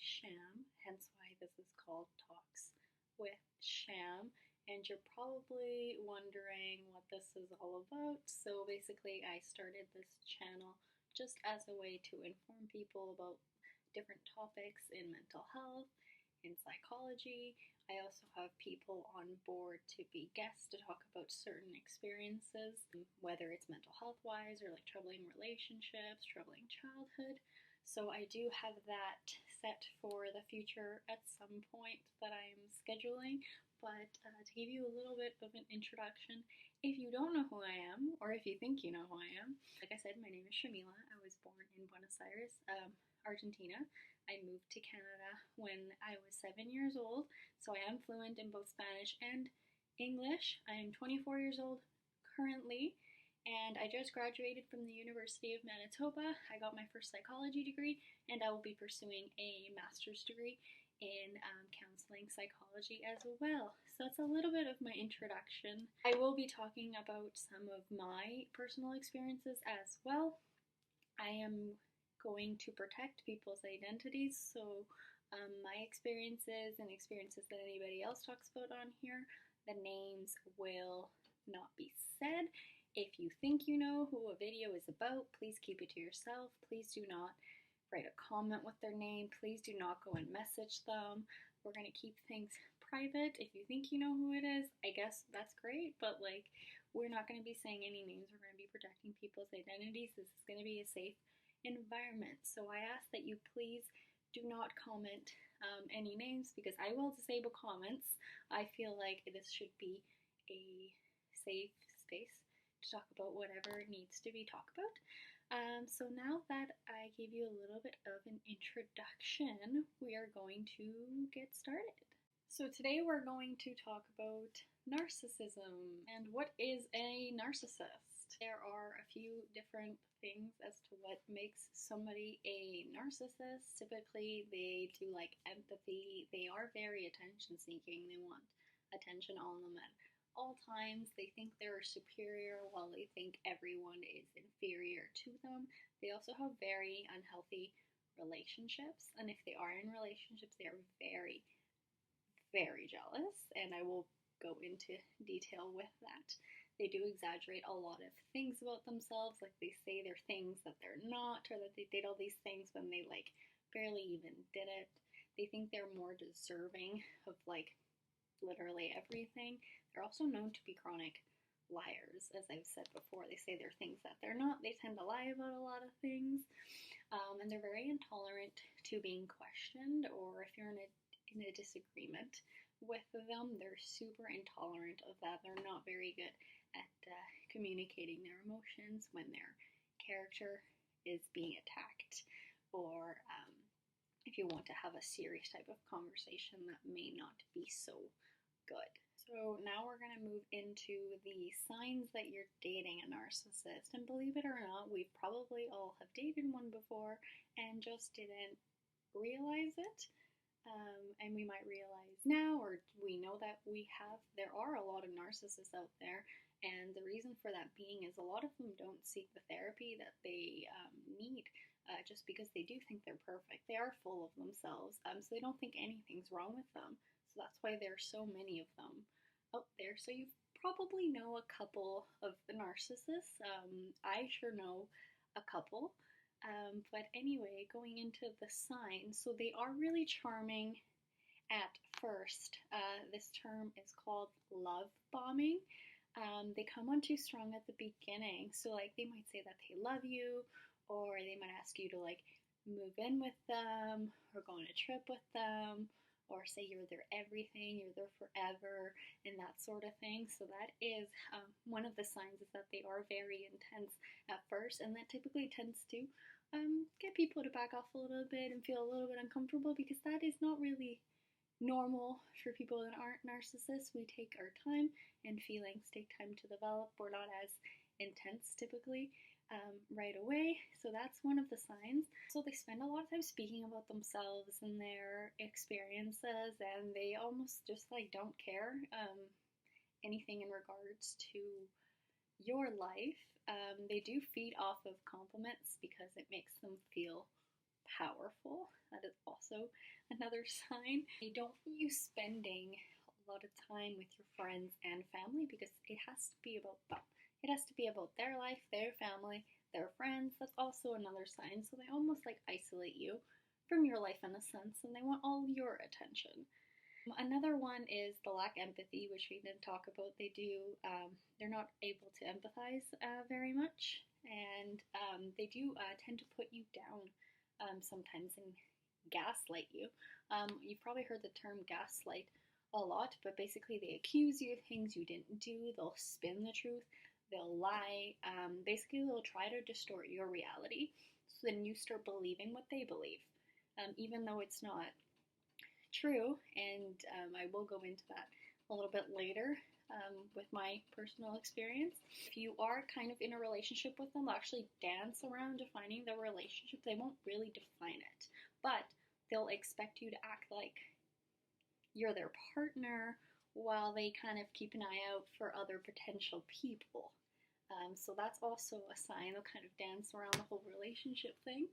Sham, hence why this is called Talks with Sham. And you're probably wondering what this is all about. So basically, I started this channel just as a way to inform people about different topics in mental health, in psychology. I also have people on board to be guests to talk about certain experiences, whether it's mental health wise or like troubling relationships, troubling childhood. So I do have that set for the future at some point that I'm scheduling. But to give you a little bit of an introduction, if you don't know who I am, or if you think you know who I am, like I said, my name is Shamila. I was born in Buenos Aires, Argentina. I moved to Canada when I was 7 years old, so I am fluent in both Spanish and English. I am 24 years old currently, and I just graduated from the University of Manitoba. I got my first psychology degree, and I will be pursuing a master's degree in counseling psychology as well. So that's a little bit of my introduction. I will be talking about some of my personal experiences as well. I am going to protect people's identities, so my experiences and experiences that anybody else talks about on here, the names will not be said. If you think you know who a video is about, please keep it to yourself. Please do not write a comment with their name. Please do not go and message them. We're going to keep things private. If you think you know who it is, I guess that's great, but like, we're not going to be saying any names. We're going to be protecting people's identities. This is going to be a safe environment. So I ask that you please do not comment any names, because I will disable comments. I feel like this should be a safe space to talk about whatever needs to be talked about. So now that I gave you a little bit of an introduction, we are going to get started. So today we're going to talk about narcissism and what is a narcissist. There are a few different things as to what makes somebody a narcissist. Typically, they do like empathy. They are very attention seeking. They want attention on them at all times. They think they're superior while they think everyone is inferior to them. They also have very unhealthy relationships, and if they are in relationships, they are very, very jealous, and I will go into detail with that. They do exaggerate a lot of things about themselves, like they say they're things that they're not, or that they did all these things when they like barely even did it. They think they're more deserving of like literally everything. They're also known to be chronic liars, as I've said before. They say they're things that they're not. They tend to lie about a lot of things, and they're very intolerant to being questioned, or if you're in a disagreement with them, they're super intolerant of that. They're not very good at communicating their emotions when their character is being attacked, or if you want to have a serious type of conversation that may not be so good. So now we're going to move into the signs that you're dating a narcissist. And believe it or not, we probably all have dated one before and just didn't realize it. And we might realize now, or we know that there are a lot of narcissists out there. And the reason for that being is a lot of them don't seek the therapy that they need. Just because they do think they're perfect. They are full of themselves, so they don't think anything's wrong with them. So that's why there's so many of them out there. So you probably know a couple of the narcissists. I sure know a couple. But anyway, going into the signs, so they are really charming at first. This term is called love bombing. They come on too strong at the beginning. So like they might say that they love you, or they might ask you to like move in with them, or go on a trip with them, or say you're their everything, you're there forever, and that sort of thing. So that is one of the signs, is that they are very intense at first, and that typically tends to get people to back off a little bit and feel a little bit uncomfortable, because that is not really normal for people that aren't narcissists. We take our time, and feelings take time to develop. We're not as intense typically right away. So that's one of the signs. So they spend a lot of time speaking about themselves and their experiences, and they almost just like don't care anything in regards to your life. They do feed off of compliments because it makes them feel powerful. That is also another sign. They don't want you spending a lot of time with your friends and family because it has to be about them. It has to be about their life, their family, their friends. That's also another sign. So they almost like isolate you from your life in a sense, and they want all your attention. Another one is the lack of empathy, which we didn't talk about. They're not able to empathize very much, and they do tend to put you down sometimes and gaslight you. You've probably heard the term gaslight a lot, but basically they accuse you of things you didn't do, they'll spin the truth, they'll lie, basically they'll try to distort your reality, so then you start believing what they believe, even though it's not true, and I will go into that a little bit later with my personal experience. If you are kind of in a relationship with them, they'll actually dance around defining the relationship. They won't really define it, but they'll expect you to act like you're their partner while they kind of keep an eye out for other potential people. So that's also a sign. They'll kind of dance around the whole relationship thing.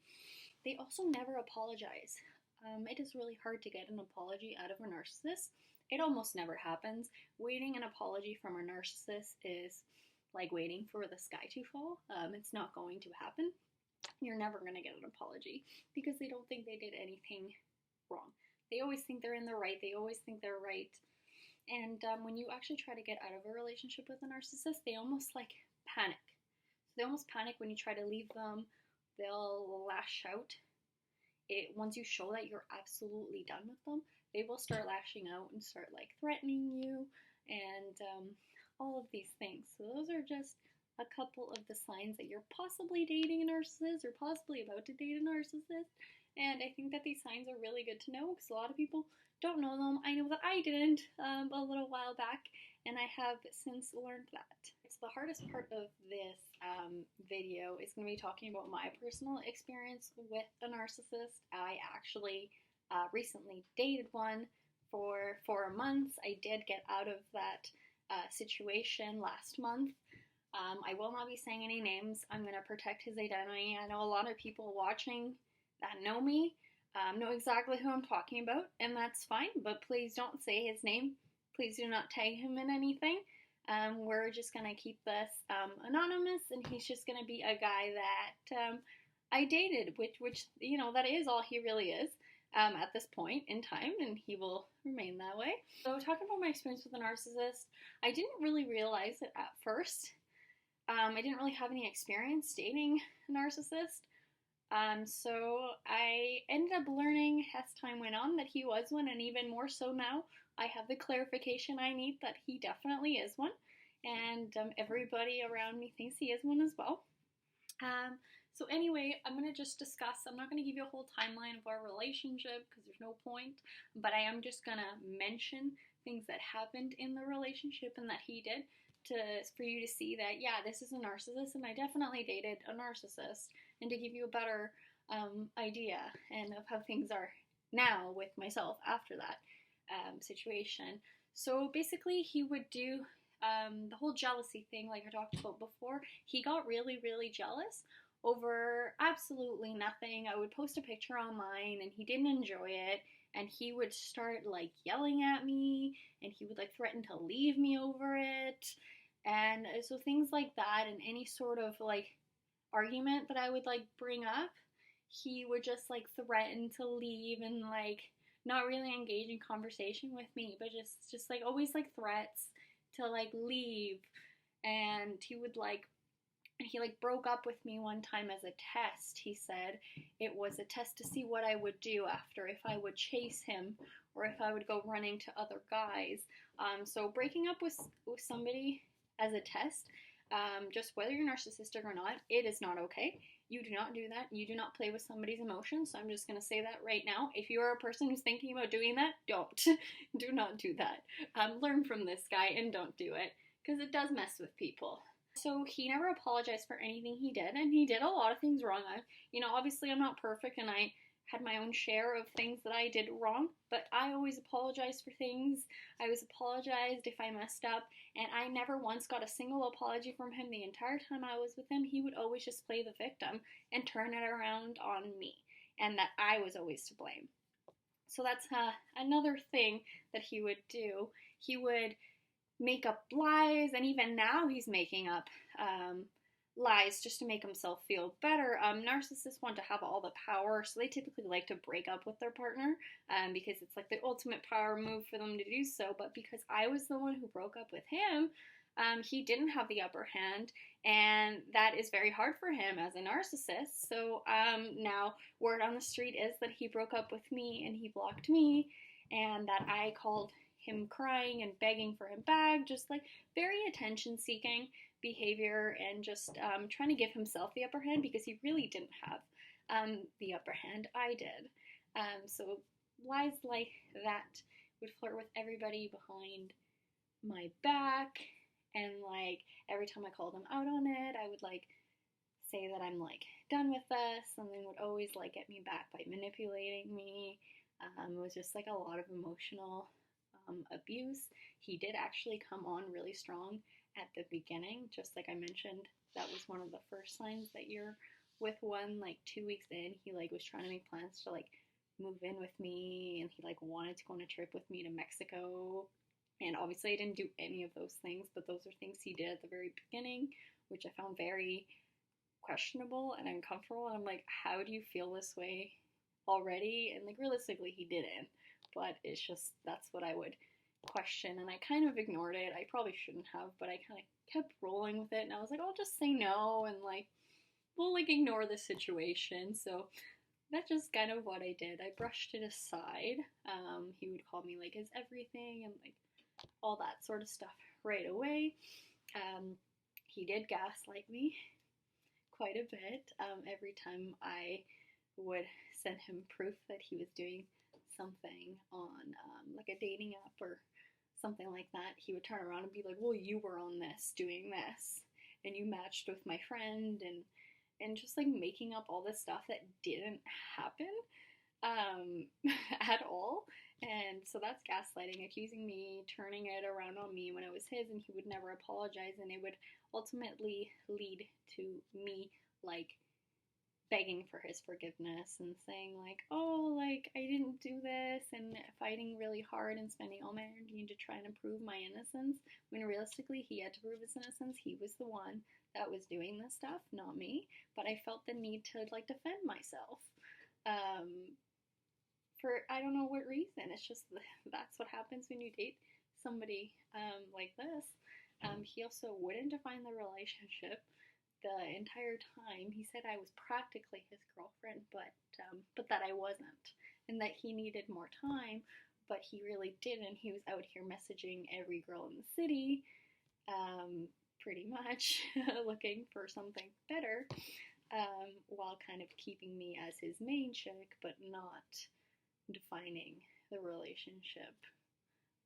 They also never apologize. It is really hard to get an apology out of a narcissist. It almost never happens. Waiting an apology from a narcissist is like waiting for the sky to fall. It's not going to happen. You're never going to get an apology because they don't think they did anything wrong. They always think they're in the right. They always think they're right. And when you actually try to get out of a relationship with a narcissist, they almost like panic. So they almost panic when you try to leave them. They'll lash out. Once you show that you're absolutely done with them, they will start lashing out and start like threatening you and all of these things. So those are just a couple of the signs that you're possibly dating a narcissist or possibly about to date a narcissist. And I think that these signs are really good to know because a lot of people don't know them. I know that I didn't a little while back, and I have since learned that. So the hardest part of this video is going to be talking about my personal experience with a narcissist. I actually recently dated one for 4 months. I did get out of that situation last month. I will not be saying any names. I'm going to protect his identity. I know a lot of people watching that know me know exactly who I'm talking about, and that's fine, but please don't say his name. Please do not tag him in anything. We're just going to keep this anonymous, and he's just going to be a guy that I dated, which you know, that is all he really is at this point in time, and he will remain that way. So talking about my experience with a narcissist, I didn't really realize it at first. I didn't really have any experience dating a narcissist. So I ended up learning as time went on that he was one, and even more so now, I have the clarification I need that he definitely is one, and everybody around me thinks he is one as well. So anyway, I'm going to just discuss, I'm not going to give you a whole timeline of our relationship because there's no point, but I am just going to mention things that happened in the relationship and that he did for you to see that, yeah, this is a narcissist, and I definitely dated a narcissist, and to give you a better idea and of how things are now with myself after that situation. So basically he would do the whole jealousy thing like I talked about before. He got really, really jealous over absolutely nothing. I would post a picture online and he didn't enjoy it, and he would start like yelling at me, and he would like threaten to leave me over it, and so things like that, and any sort of like argument that I would like bring up, he would just like threaten to leave and like not really engage in conversation with me, but just like always like threats to like leave. And he broke up with me one time as a test. He said it was a test to see what I would do after, if I would chase him or if I would go running to other guys. So breaking up with somebody as a test, just whether you're narcissistic or not, it is not okay. You do not do that. You do not play with somebody's emotions. So I'm just going to say that right now. If you are a person who's thinking about doing that, don't. Do not do that. Learn from this guy and don't do it, because it does mess with people. So he never apologized for anything he did, and he did a lot of things wrong. Obviously I'm not perfect, and I had my own share of things that I did wrong, but I always apologized for things. I always apologized if I messed up, and I never once got a single apology from him the entire time I was with him. He would always just play the victim and turn it around on me. and that I was always to blame. So that's another thing that he would do. He would make up lies, and even now he's making up lies just to make himself feel better. Narcissists want to have all the power, so they typically like to break up with their partner because it's like the ultimate power move for them to do so. But because I was the one who broke up with him, he didn't have the upper hand, and that is very hard for him as a narcissist. So now word on the street is that he broke up with me and he blocked me, and that I called him crying and begging for him back, just like very attention-seeking behavior, and just trying to give himself the upper hand because he really didn't have the upper hand. I did. So lies like that, would flirt with everybody behind my back, and like every time I called him out on it, I would like say that I'm like done with this, and then would always like get me back by manipulating me. It was just like a lot of emotional abuse. He did actually come on really strong at the beginning, just like I mentioned. That was one of the first signs that you're with one. Like 2 weeks in, he like was trying to make plans to like move in with me, and he like wanted to go on a trip with me to Mexico. And obviously I didn't do any of those things, but those are things he did at the very beginning, which I found very questionable and uncomfortable. And I'm like, how do you feel this way already? And like realistically he didn't, but it's just, that's what I would question, and I kind of ignored it. I probably shouldn't have, but I kind of kept rolling with it, and I was like, I'll just say no, and like we'll like ignore the situation. So that's just kind of what I did. I brushed it aside. He would call me like his everything and like all that sort of stuff right away. He did gaslight me quite a bit. Every time I would send him proof that he was doing something on like a dating app or something like that, he would turn around and be like, well, you were on this doing this, and you matched with my friend, and just like making up all this stuff that didn't happen at all. And so that's gaslighting, accusing me, turning it around on me when it was his, and he would never apologize, and it would ultimately lead to me like begging for his forgiveness and saying like, oh, like I didn't do this, and fighting really hard and spending all my energy to try and prove my innocence, when realistically he had to prove his innocence. He was the one that was doing this stuff, not me. But I felt the need to like defend myself for I don't know what reason. It's just that's what happens when you date somebody like this. He also wouldn't define the relationship. The entire time he said I was practically his girlfriend, but that I wasn't, and that he needed more time, but he really didn't. He was out here messaging every girl in the city, pretty much looking for something better, while kind of keeping me as his main chick, but not defining the relationship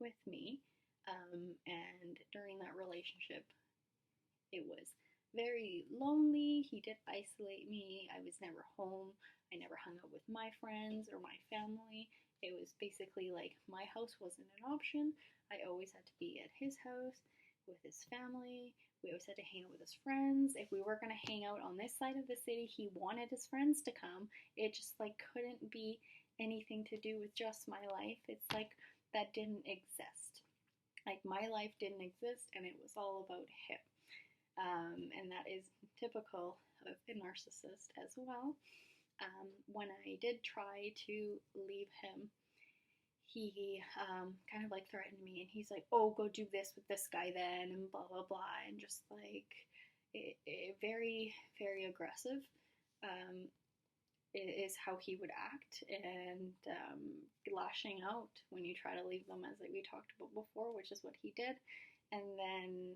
with me. And during that relationship, it was very lonely. He did isolate me. I was never home. I never hung out with my friends or my family. It was basically like my house wasn't an option. I always had to be at his house with his family. We always had to hang out with his friends. If we were going to hang out on this side of the city, he wanted his friends to come. It just like couldn't be anything to do with just my life. It's like that didn't exist. Like my life didn't exist, and it was all about him. And that is typical of a narcissist as well. When I did try to leave him, he kind of like threatened me, and he's like, oh, go do this with this guy then, and blah, blah, blah, and just like very, very aggressive is how he would act, and lashing out when you try to leave them, as like we talked about before, which is what he did. And then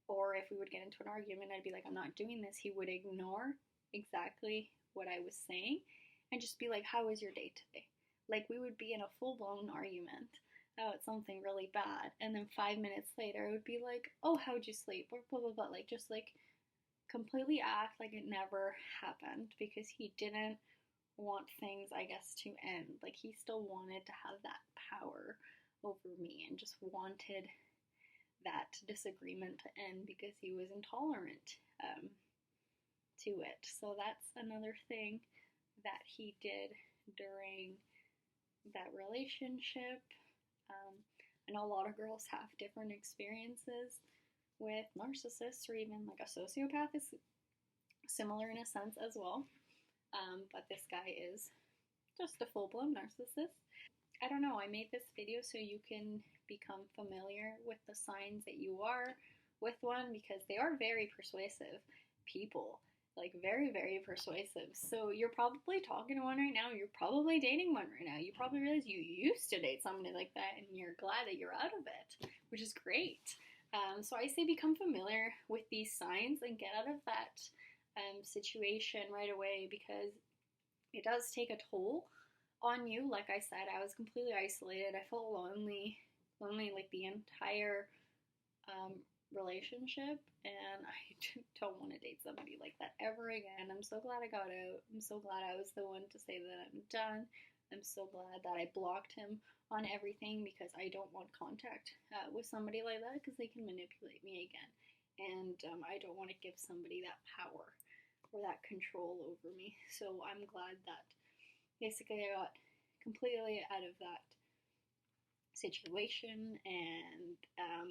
or if we would get into an argument, I'd be like, I'm not doing this. He would ignore exactly what I was saying and just be like, how was your day today? Like we would be in a full-blown argument about something really bad, and then 5 minutes later it would be like, oh, how'd you sleep? Or blah, blah, blah. Like just like completely act like it never happened, because he didn't want things, I guess, to end. Like he still wanted to have that power over me, and just wanted that disagreement to end because he was intolerant to it. So that's another thing that he did during that relationship. I know a lot of girls have different experiences with narcissists, or even like a sociopath is similar in a sense as well. But this guy is just a full-blown narcissist. I don't know, I made this video so you can become familiar with the signs that you are with one, because they are very persuasive people. Like, very, very persuasive. So you're probably talking to one right now. You're probably dating one right now. You probably realize you used to date somebody like that, and you're glad that you're out of it, which is great. So I say become familiar with these signs and get out of that situation right away, because it does take a toll on you. Like I said, I was completely isolated. I felt lonely like the entire relationship, and I don't want to date somebody like that ever again. I'm so glad I got out. I'm so glad I was the one to say that I'm done. I'm so glad that I blocked him on everything, because I don't want contact with somebody like that, because they can manipulate me again. And I don't want to give somebody that power or that control over me. So I'm glad that basically I got completely out of that situation, and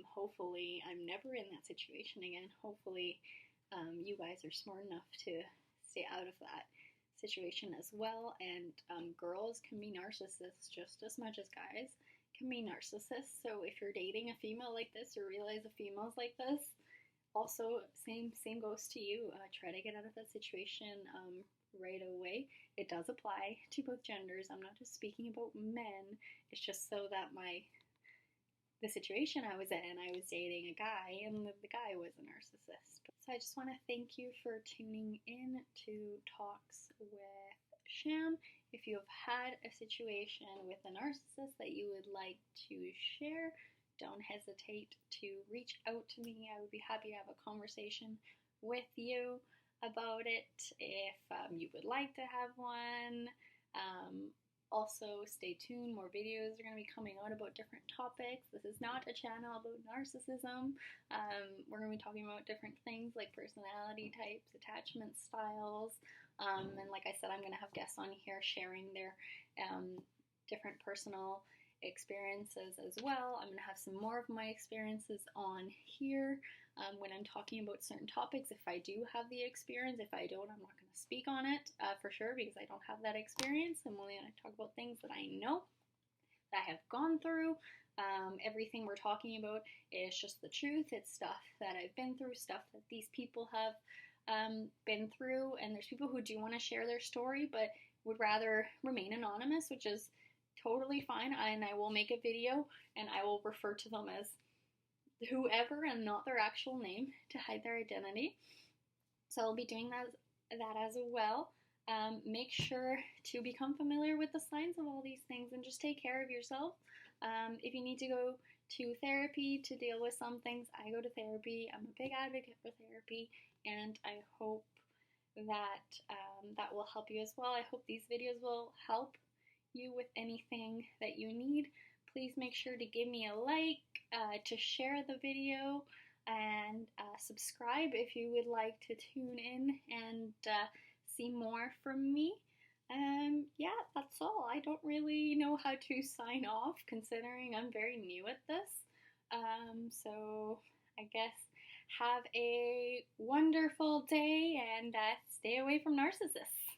hopefully I'm never in that situation again. Hopefully you guys are smart enough to stay out of that situation as well. And girls can be narcissists just as much as guys can be narcissists. So if you're dating a female like this, or realize a female's like this, also same goes to you. Try to get out of that situation right away. It does apply to both genders. I'm not just speaking about men. It's just so that the situation I was in, I was dating a guy, and the guy was a narcissist. So I just want to thank you for tuning in to Talks with Sham. If you have had a situation with a narcissist that you would like to share, don't hesitate to reach out to me. I would be happy to have a conversation with you about it if you would like to have one. Also, stay tuned. More videos are going to be coming out about different topics. This is not a channel about narcissism. We're going to be talking about different things like personality types, attachment styles, and like I said, I'm going to have guests on here sharing their different personal experiences as well. I'm going to have some more of my experiences on here when I'm talking about certain topics. If I do have the experience, if I don't, I'm not going to speak on it for sure, because I don't have that experience. I'm only going to talk about things that I know, that I have gone through. Everything we're talking about is just the truth. It's stuff that I've been through, stuff that these people have been through, and there's people who do want to share their story but would rather remain anonymous, which is totally fine, and I will make a video and I will refer to them as whoever and not their actual name to hide their identity. So I'll be doing that as well. Make sure to become familiar with the signs of all these things, and just take care of yourself. If you need to go to therapy to deal with some things, I go to therapy. I'm a big advocate for therapy, and I hope that that will help you as well. I hope these videos will help you with anything that you need. Please make sure to give me a like, to share the video, and subscribe if you would like to tune in and see more from me. Yeah, that's all. I don't really know how to sign off, considering I'm very new at this. So I guess have a wonderful day, and stay away from narcissists.